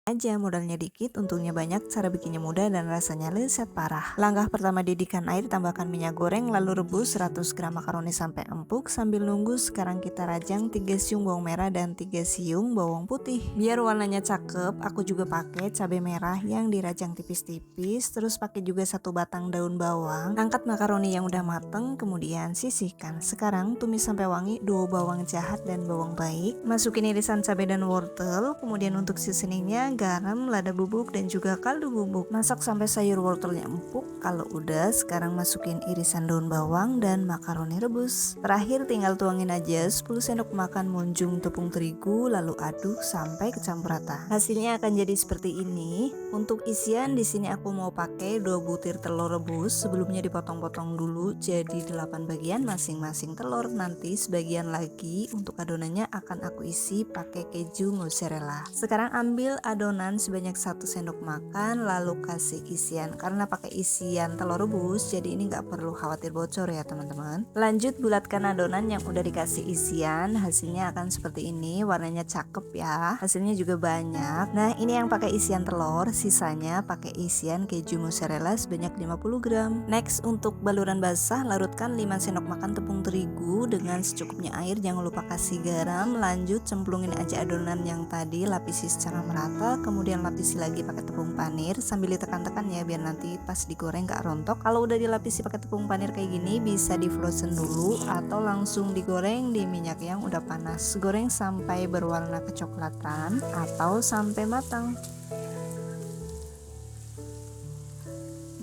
aja, modalnya dikit, untungnya banyak, cara bikinnya mudah dan rasanya lezat parah. Langkah pertama, didihkan air, tambahkan minyak goreng, lalu rebus 100 gram makaroni sampai empuk. Sambil nunggu, sekarang kita rajang 3 siung bawang merah dan 3 siung bawang putih. Biar warnanya cakep, aku juga pakai cabai merah yang dirajang tipis-tipis, terus pakai juga 1 batang daun bawang. Angkat makaroni yang udah mateng, kemudian sisihkan. Sekarang tumis sampai wangi 2 bawang jahat dan bawang baik. Masukin irisan cabai dan wortel, kemudian untuk seasoningnya garam, lada bubuk, dan juga kaldu bubuk. Masak sampai sayur wortelnya empuk. Kalau udah, sekarang masukin irisan daun bawang dan makaroni rebus. Terakhir tinggal tuangin aja 10 sendok makan munjung tepung terigu, lalu aduk sampai kecampur rata. Hasilnya akan jadi seperti ini. Untuk isian di sini aku mau pakai 2 butir telur rebus. Sebelumnya dipotong-potong dulu jadi 8 bagian masing-masing telur. Nanti sebagian lagi untuk adonannya akan aku isi pakai keju mozzarella. Sekarang ambil adonan sebanyak 1 sendok makan, lalu kasih isian. Karena pakai isian telur rebus, jadi ini nggak perlu khawatir bocor ya teman-teman. Lanjut bulatkan adonan yang udah dikasih isian. Hasilnya akan seperti ini, warnanya cakep ya. Hasilnya juga banyak. Nah, ini yang pakai isian telur, sisanya pakai isian keju mozzarella sebanyak 50 gram. Next, untuk baluran basah, larutkan 5 sendok makan tepung terigu dengan secukupnya air. Jangan lupa kasih garam. Lanjut cemplungin aja adonan yang tadi, lapisi secara merata, kemudian lapisi lagi pakai tepung panir sambil ditekan-tekan ya biar nanti pas digoreng gak rontok. Kalau udah dilapisi pakai tepung panir kayak gini, bisa di frozen dulu atau langsung digoreng di minyak yang udah panas. Goreng sampai berwarna kecoklatan atau sampai matang.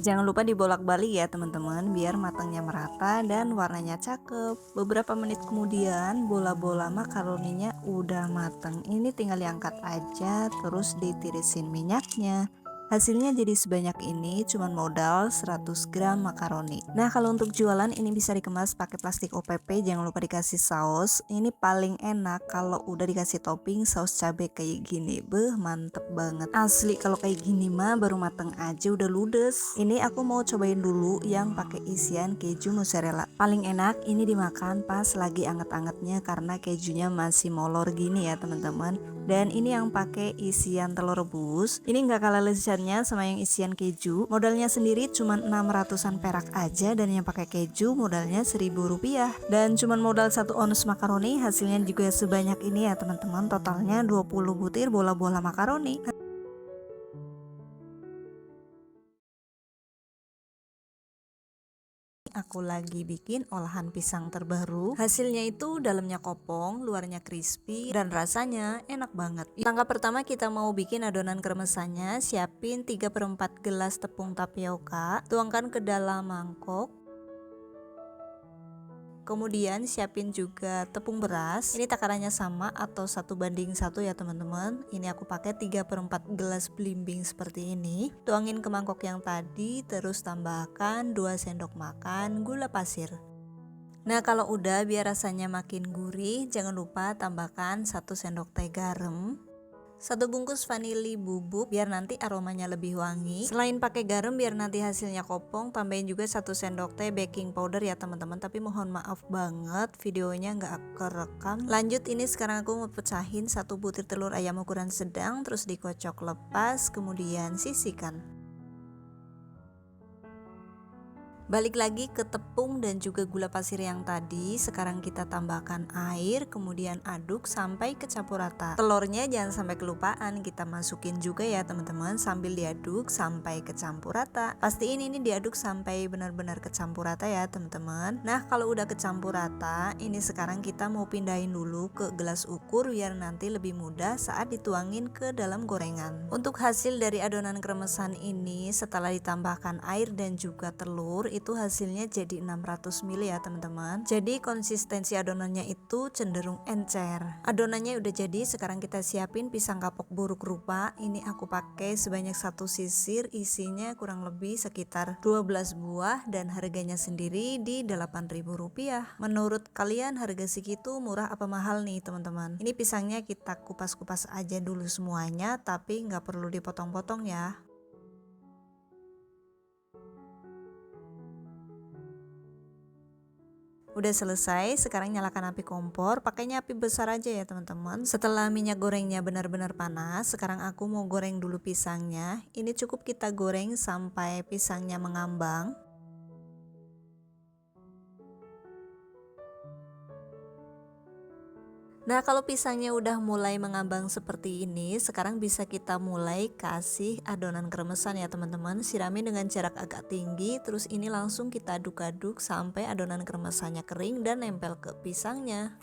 Jangan lupa dibolak-balik ya teman-teman, biar matangnya merata dan warnanya cakep. Beberapa menit kemudian bola-bola makaroninya udah matang. Ini tinggal diangkat aja, terus ditirisin minyaknya. Hasilnya jadi sebanyak ini, cuman modal 100 gram makaroni. Nah, kalau untuk jualan ini bisa dikemas pakai plastik OPP, jangan lupa dikasih saus. Ini paling enak kalau udah dikasih topping saus cabai kayak gini. Beh, mantep banget. Asli kalau kayak gini mah baru mateng aja udah ludes. Ini aku mau cobain dulu yang pakai isian keju mozzarella. Paling enak ini dimakan pas lagi anget-angetnya karena kejunya masih molor gini ya teman-teman. Dan ini yang pakai isian telur rebus. Ini nggak kalah lezatnya sama yang isian keju. Modalnya sendiri cuma 600-an perak aja, dan yang pakai keju modalnya 1.000 rupiah. Dan cuma modal 1 ons makaroni, hasilnya juga sebanyak ini ya teman-teman. Totalnya 20 butir bola-bola makaroni. Aku lagi bikin olahan pisang terbaru. Hasilnya itu dalamnya kopong, luarnya crispy, dan rasanya enak banget. Langkah pertama, kita mau bikin adonan kremesannya. Siapin 3/4 gelas tepung tapioka, tuangkan ke dalam mangkok. Kemudian siapin juga tepung beras. Ini takarannya sama atau 1:1 ya teman-teman. Ini aku pakai 3/4 gelas belimbing seperti ini. Tuangin ke mangkok yang tadi, terus tambahkan 2 sendok makan gula pasir. Nah, kalau udah biar rasanya makin gurih, jangan lupa tambahkan 1 sendok teh garam. 1 bungkus vanili bubuk biar nanti aromanya lebih wangi. Selain pakai garam biar nanti hasilnya kopong, tambahin juga 1 sendok teh baking powder ya teman-teman. Tapi mohon maaf banget videonya nggak kerekam. Lanjut, ini sekarang aku mau pecahin 1 butir telur ayam ukuran sedang, terus dikocok lepas, kemudian sisihkan. Balik lagi ke tepung dan juga gula pasir yang tadi. Sekarang kita tambahkan air, kemudian aduk sampai kecampur rata. Telurnya jangan sampai kelupaan, kita masukin juga ya teman-teman, sambil diaduk sampai kecampur rata. Pastiin ini diaduk sampai benar-benar kecampur rata ya teman-teman. Nah, kalau udah kecampur rata, ini sekarang kita mau pindahin dulu ke gelas ukur biar nanti lebih mudah saat dituangin ke dalam gorengan. Untuk hasil dari adonan kremesan ini setelah ditambahkan air dan juga telur, itu hasilnya jadi 600 ml ya teman-teman. Jadi konsistensi adonannya itu cenderung encer. Adonannya udah jadi, sekarang kita siapin pisang kapok buruk rupa. Ini aku pakai sebanyak 1 sisir, isinya kurang lebih sekitar 12 buah dan harganya sendiri di 8.000 rupiah. Menurut kalian harga segitu murah apa mahal nih teman-teman? Ini pisangnya kita kupas-kupas aja dulu semuanya, tapi nggak perlu dipotong-potong ya. Udah selesai, sekarang nyalakan api kompor, pakainya api besar aja ya teman-teman. Setelah minyak gorengnya benar-benar panas, sekarang aku mau goreng dulu pisangnya. Ini cukup kita goreng sampai pisangnya mengambang. Nah, kalau pisangnya udah mulai mengambang seperti ini, sekarang bisa kita mulai kasih adonan kremesan ya teman-teman. Siramin dengan jarak agak tinggi, terus ini langsung kita aduk-aduk sampai adonan kremesannya kering dan nempel ke pisangnya.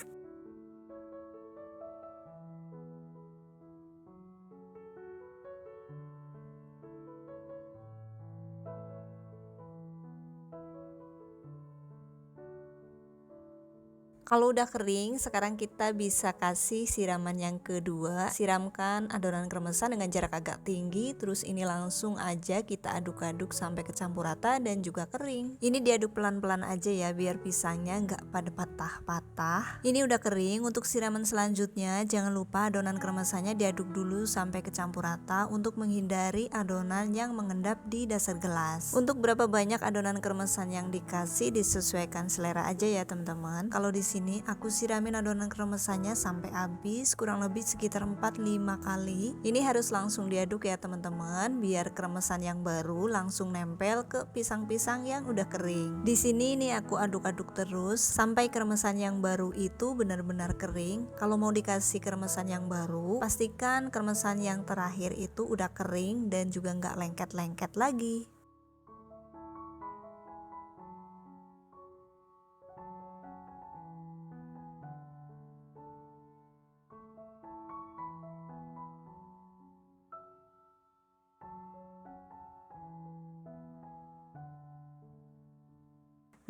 Kalau udah kering, sekarang kita bisa kasih siraman yang kedua. Siramkan adonan kremesan dengan jarak agak tinggi, terus ini langsung aja kita aduk-aduk sampai kecampur rata dan juga kering. Ini diaduk pelan-pelan aja ya, biar pisangnya nggak pada patah-patah. Ini udah kering. Untuk siraman selanjutnya, jangan lupa adonan kremesannya diaduk dulu sampai kecampur rata untuk menghindari adonan yang mengendap di dasar gelas. Untuk berapa banyak adonan kremesan yang dikasih disesuaikan selera aja ya teman-teman. Kalau di sini aku siramin adonan kremesannya sampai habis, kurang lebih sekitar 4-5 kali. Ini harus langsung diaduk ya teman-teman, biar kremesan yang baru langsung nempel ke pisang-pisang yang udah kering. Di sini nih aku aduk-aduk terus sampai kremesan yang baru itu benar-benar kering. Kalau mau dikasih kremesan yang baru, pastikan kremesan yang terakhir itu udah kering dan juga nggak lengket-lengket lagi.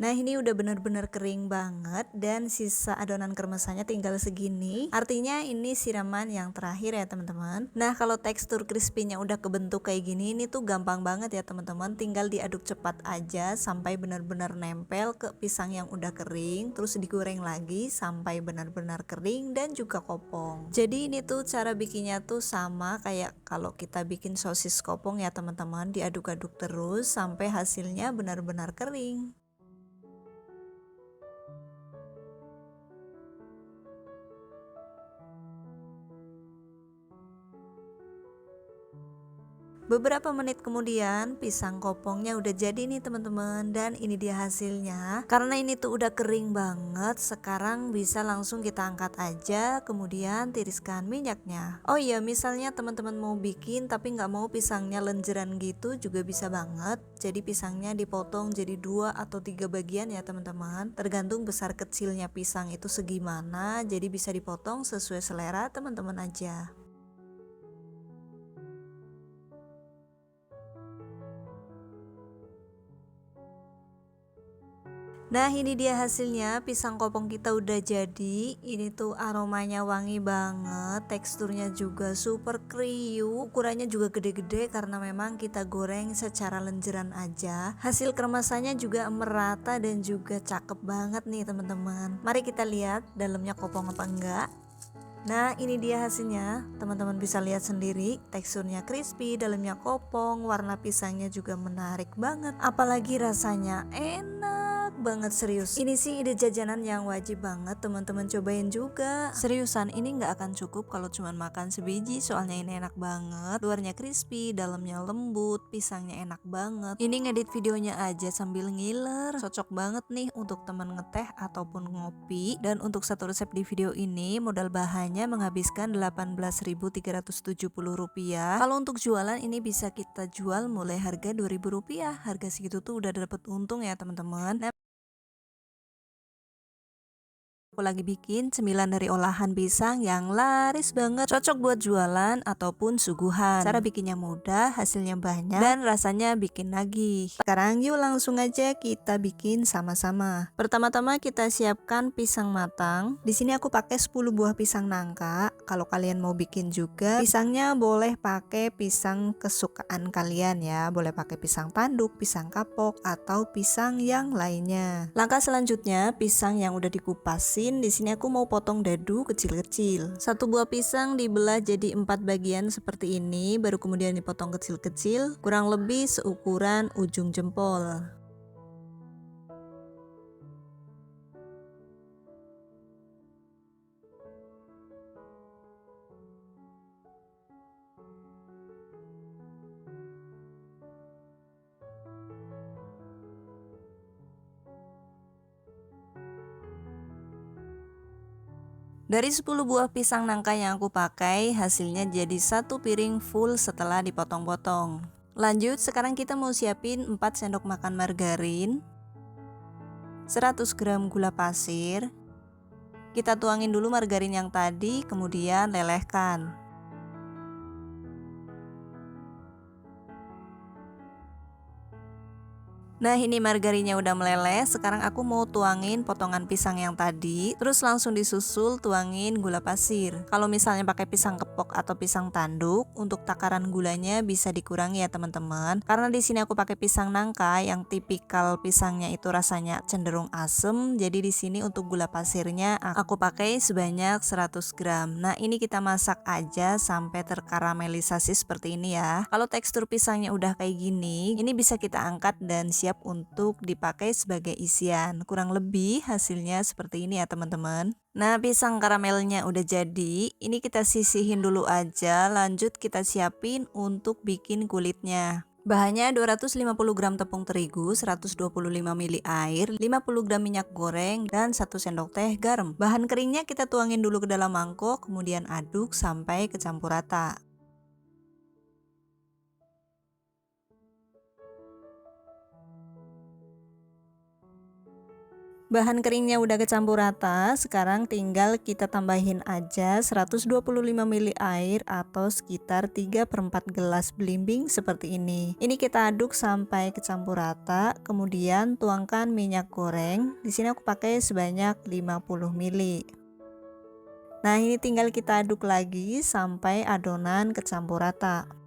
Nah, ini udah bener-bener kering banget dan sisa adonan kremesannya tinggal segini. Artinya ini siraman yang terakhir ya teman-teman. Nah, kalau tekstur crispy-nya udah kebentuk kayak gini, ini tuh gampang banget ya teman-teman. Tinggal diaduk cepat aja sampai benar-benar nempel ke pisang yang udah kering. Terus digoreng lagi sampai benar-benar kering dan juga kopong. Jadi ini tuh cara bikinnya tuh sama kayak kalau kita bikin sosis kopong ya teman-teman. Diaduk-aduk terus sampai hasilnya benar-benar kering. Beberapa menit kemudian pisang kopongnya udah jadi nih teman-teman, dan ini dia hasilnya. Karena ini tuh udah kering banget, sekarang bisa langsung kita angkat aja, kemudian tiriskan minyaknya. Oh iya, misalnya teman-teman mau bikin tapi nggak mau pisangnya lenjeran gitu juga bisa banget. Jadi pisangnya dipotong jadi 2 atau 3 bagian ya teman-teman. Tergantung besar kecilnya pisang itu segimana, jadi bisa dipotong sesuai selera teman-teman aja. Nah, ini dia hasilnya, pisang kopong kita udah jadi. Ini tuh aromanya wangi banget, teksturnya juga super kriuk, ukurannya juga gede-gede karena memang kita goreng secara lenjeran aja. Hasil kremasannya juga merata dan juga cakep banget nih teman-teman. Mari kita lihat dalamnya kopong apa enggak. Nah, ini dia hasilnya. Teman-teman bisa lihat sendiri, teksturnya crispy, dalamnya kopong, warna pisangnya juga menarik banget. Apalagi rasanya enak banget, serius. Ini sih ide jajanan yang wajib banget teman-teman cobain juga. Seriusan, ini nggak akan cukup kalau cuma makan sebiji, soalnya ini enak banget. Luarnya crispy, dalamnya lembut, pisangnya enak banget. Ini ngedit videonya aja sambil ngiler. Cocok banget nih untuk teman ngeteh ataupun ngopi. Dan untuk satu resep di video ini, modal bahannya menghabiskan Rp18.370. Kalau untuk jualan ini bisa kita jual mulai harga Rp2.000. Harga segitu tuh udah dapet untung ya teman-teman. Nah, aku lagi bikin cemilan dari olahan pisang yang laris banget, cocok buat jualan ataupun suguhan. Cara bikinnya mudah, hasilnya banyak, dan rasanya bikin nagih. Sekarang yuk langsung aja kita bikin sama-sama. Pertama-tama kita siapkan pisang matang. Di sini aku pakai 10 buah pisang nangka. Kalau kalian mau bikin juga, pisangnya boleh pakai pisang kesukaan kalian ya. Boleh pakai pisang tanduk, pisang kapok, atau pisang yang lainnya. Langkah selanjutnya, pisang yang udah dikupas. Di sini aku mau potong dadu kecil-kecil. Satu buah pisang dibelah jadi 4 bagian seperti ini, baru kemudian dipotong kecil-kecil, kurang lebih seukuran ujung jempol. Dari 10 buah pisang nangka yang aku pakai, hasilnya jadi 1 piring full setelah dipotong-potong. Lanjut, sekarang kita mau siapin 4 sendok makan margarin, 100 gram gula pasir. Kita tuangin dulu margarin yang tadi, kemudian lelehkan. Nah, ini margarinnya udah meleleh. Sekarang aku mau tuangin potongan pisang yang tadi, terus langsung disusul tuangin gula pasir. Kalau misalnya pakai pisang kepok atau pisang tanduk, untuk takaran gulanya bisa dikurangi ya teman-teman. Karena di sini aku pakai pisang nangka yang tipikal pisangnya itu rasanya cenderung asem, jadi di sini untuk gula pasirnya aku pakai sebanyak 100 gram. Nah, ini kita masak aja sampai terkaramelisasi seperti ini ya. Kalau tekstur pisangnya udah kayak gini, ini bisa kita angkat dan siap untuk dipakai sebagai isian. Kurang lebih hasilnya seperti ini ya teman-teman. Nah, pisang karamelnya udah jadi, ini kita sisihin dulu aja, lanjut kita siapin untuk bikin kulitnya. Bahannya 250 gram tepung terigu, 125 ml air, 50 gram minyak goreng, dan 1 sendok teh garam. Bahan keringnya kita tuangin dulu ke dalam mangkok, kemudian aduk sampai kecampur rata. Bahan keringnya udah kecampur rata, sekarang tinggal kita tambahin aja 125 ml air atau sekitar 3/4 gelas belimbing seperti ini. Ini kita aduk sampai kecampur rata, kemudian tuangkan minyak goreng. Di sini aku pakai sebanyak 50 ml. Nah, ini tinggal kita aduk lagi sampai adonan kecampur rata.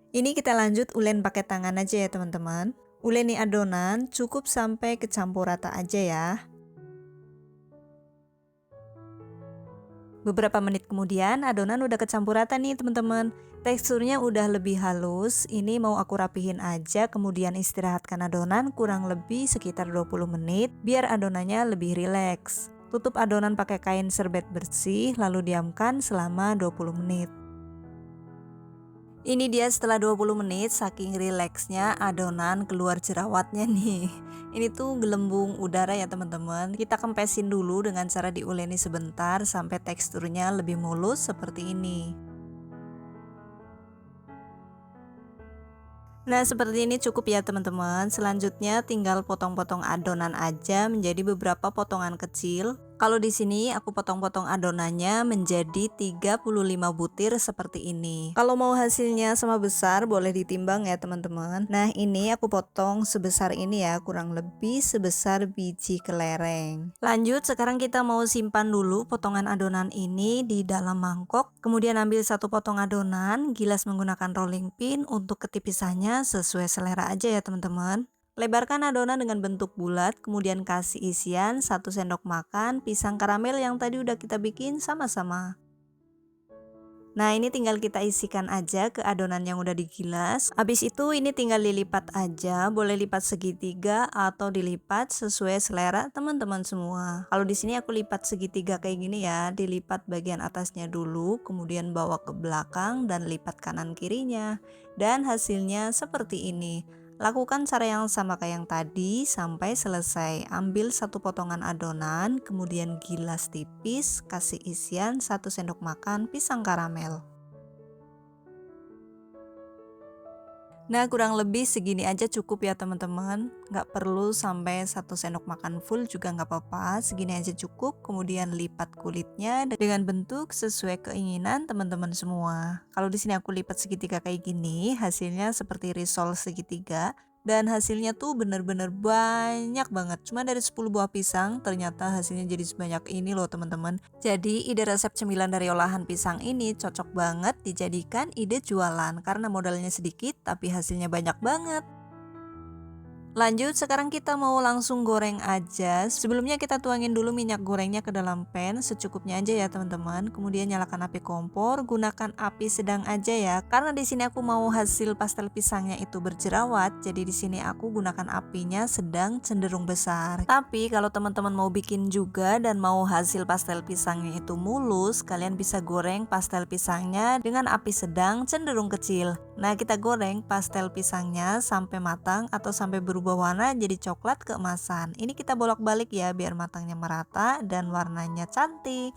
Ini kita lanjut ulen pakai tangan aja ya teman-teman. Uleni adonan cukup sampai kecampur rata aja ya. Beberapa menit kemudian adonan udah kecampur rata nih teman-teman. Teksturnya udah lebih halus. Ini mau aku rapihin aja, kemudian istirahatkan adonan kurang lebih sekitar 20 menit biar adonannya lebih rileks. Tutup adonan pakai kain serbet bersih lalu diamkan selama 20 menit. Ini dia setelah 20 menit, saking rileksnya adonan keluar jerawatnya nih. Ini tuh gelembung udara ya teman-teman. Kita kempesin dulu dengan cara diuleni sebentar sampai teksturnya lebih mulus seperti ini. Nah, seperti ini cukup ya teman-teman. Selanjutnya tinggal potong-potong adonan aja menjadi beberapa potongan kecil. Kalau di sini aku potong-potong adonannya menjadi 35 butir seperti ini. Kalau mau hasilnya sama besar boleh ditimbang ya teman-teman. Nah, ini aku potong sebesar ini ya, kurang lebih sebesar biji kelereng. Lanjut, sekarang kita mau simpan dulu potongan adonan ini di dalam mangkok. Kemudian ambil satu potong adonan, gilas menggunakan rolling pin untuk ketipisannya sesuai selera aja ya teman-teman. Lebarkan adonan dengan bentuk bulat, kemudian kasih isian 1 sendok makan pisang karamel yang tadi udah kita bikin sama-sama. Nah, ini tinggal kita isikan aja ke adonan yang udah digilas. Habis itu ini tinggal dilipat aja, boleh lipat segitiga atau dilipat sesuai selera teman-teman semua. Kalau di sini aku lipat segitiga kayak gini ya, dilipat bagian atasnya dulu, kemudian bawa ke belakang dan lipat kanan kirinya. Dan hasilnya seperti ini. Lakukan cara yang sama kayak yang tadi sampai selesai. Ambil satu potongan adonan, kemudian gilas tipis, kasih isian 1 sendok makan pisang karamel. Nah, kurang lebih segini aja cukup ya teman-teman. Nggak perlu sampai 1 sendok makan full juga nggak apa-apa. Segini aja cukup. Kemudian lipat kulitnya dengan bentuk sesuai keinginan teman-teman semua. Kalau di sini aku lipat segitiga kayak gini, hasilnya seperti risol segitiga. Dan hasilnya tuh bener-bener banyak banget. Cuma dari 10 buah pisang ternyata hasilnya jadi sebanyak ini loh teman-teman. Jadi ide resep cemilan dari olahan pisang ini cocok banget dijadikan ide jualan. Karena modalnya sedikit tapi hasilnya banyak banget. Lanjut, sekarang kita mau langsung goreng aja. Sebelumnya kita tuangin dulu minyak gorengnya ke dalam pan secukupnya aja ya teman-teman. Kemudian nyalakan api kompor, gunakan api sedang aja ya. Karena di sini aku mau hasil pastel pisangnya itu berjerawat, jadi di sini aku gunakan apinya sedang cenderung besar. Tapi kalau teman-teman mau bikin juga dan mau hasil pastel pisangnya itu mulus, kalian bisa goreng pastel pisangnya dengan api sedang cenderung kecil. Nah, kita goreng pastel pisangnya sampai matang atau sampai berubah warna jadi coklat keemasan. Ini kita bolak-balik ya biar matangnya merata dan warnanya cantik.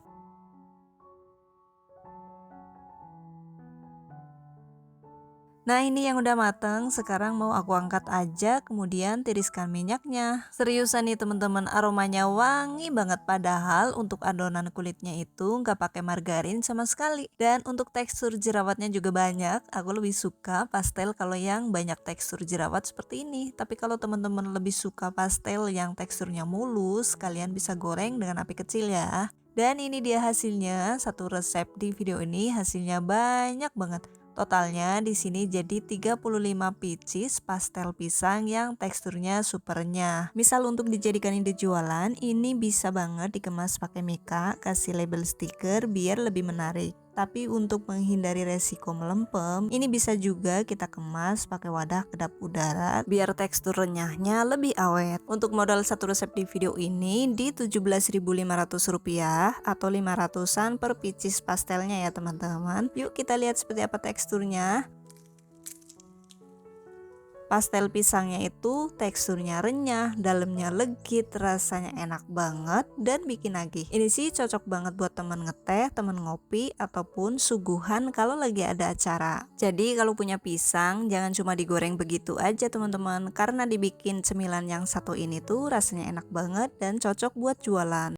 Nah, ini yang udah mateng, sekarang mau aku angkat aja, kemudian tiriskan minyaknya. Seriusan nih teman-teman, aromanya wangi banget, padahal untuk adonan kulitnya itu nggak pakai margarin sama sekali. Dan untuk tekstur jerawatnya juga banyak, aku lebih suka pastel kalau yang banyak tekstur jerawat seperti ini. Tapi kalau teman-teman lebih suka pastel yang teksturnya mulus, kalian bisa goreng dengan api kecil ya. Dan ini dia hasilnya, satu resep di video ini hasilnya banyak banget. Totalnya di sini jadi 35 pieces pastel pisang yang teksturnya super renyah. Misal untuk dijadikan ide jualan, ini bisa banget dikemas pakai mika, kasih label stiker biar lebih menarik. Tapi untuk menghindari resiko melempem, ini bisa juga kita kemas pakai wadah kedap udara biar tekstur renyahnya lebih awet. Untuk modal satu resep di video ini di Rp17.500 atau 500-an per pieces pastelnya ya teman-teman. Yuk kita lihat seperti apa teksturnya. Pastel pisangnya itu teksturnya renyah, dalamnya legit, rasanya enak banget dan bikin nagih. Ini sih cocok banget buat temen ngeteh, temen ngopi, ataupun suguhan kalau lagi ada acara. Jadi kalau punya pisang jangan cuma digoreng begitu aja teman-teman, karena dibikin cemilan yang satu ini tuh rasanya enak banget dan cocok buat jualan.